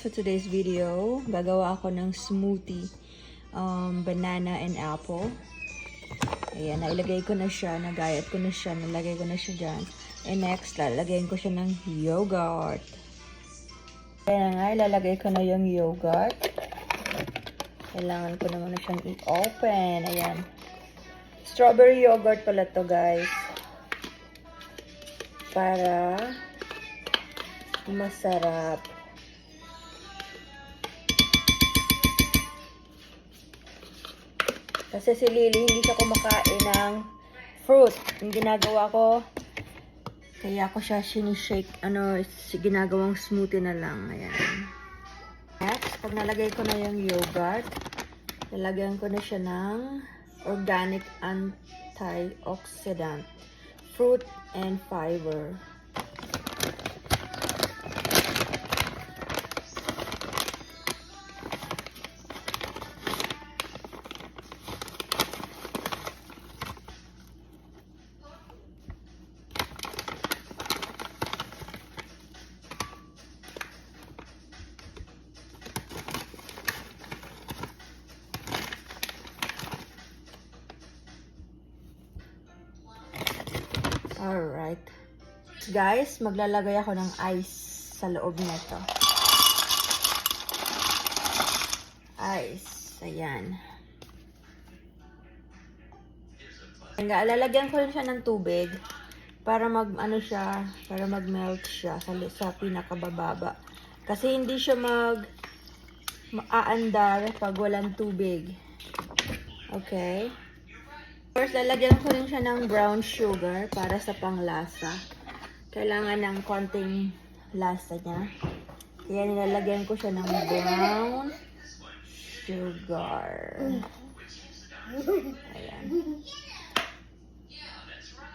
for today's video, gagawa ako ng smoothie. Banana and apple. Ayan, nailagay ko na siya, nagayat ko na siya, nalagay ko na siya dyan. And next, lalagyan ko siya ng yogurt. Ayan nga, ilalagay ko na yung yogurt. Kailangan ko naman na siyang i-open. Ayan. Strawberry yogurt pala to, guys. Para masarap. Kasi si Lily, hindi siya kumakain ng fruit. Yung ginagawa ko, kaya ko siya sinishake, ginagawang smoothie na lang. Ayan. Next, pag nalagay ko na yung yogurt, lalagyan ko na siya ng organic antioxidant, fruit and fiber. Alright. Guys, maglalagay ako ng ice sa loob nito. Ice. Ayan. Lalagyan ko rin siya ng tubig para para mag-melt siya sa pinakabababa. Kasi hindi siya maaandar pag walang tubig. Okay? First, lalagyan ko rin siya ng brown sugar para sa panglasa. Kailangan ng konting lasa niya. Kaya nilalagyan ko siya ng brown sugar. Ayan.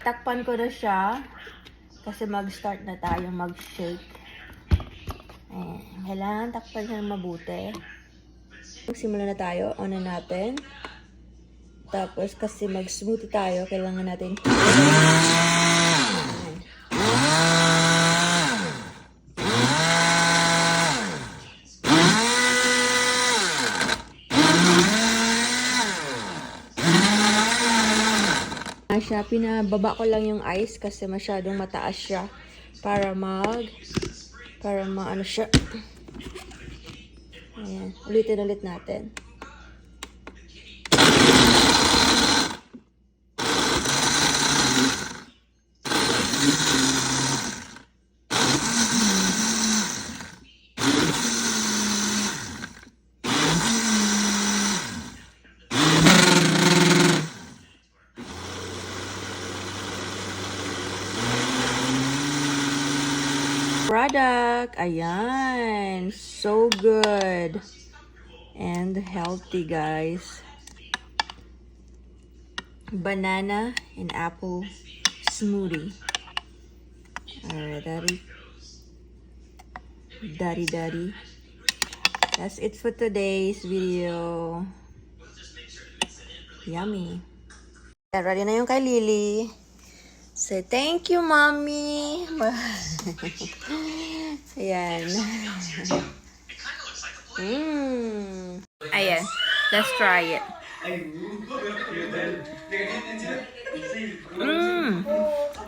Takpan ko na siya kasi mag-start na tayo mag-shake. Ayan. Kailangan takpan siya ng mabuti. Magsimula na tayo. On na natin. Tapos, kasi mag-smoothie tayo, kailangan natin siya, pinababa ko lang yung ice kasi masyadong mataas siya para maano siya. Ayan, ulitin ulit natin. Product. Ayan. So good. And healthy, guys. Banana and apple smoothie. Alright, daddy. That's it for today's video. Yummy. Ready na yung kay Lily. Say thank you, mommy. Ayan. Ayan. Let's try it.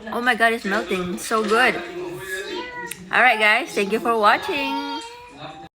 Oh my god, it's melting. So good. Alright guys, thank you for watching.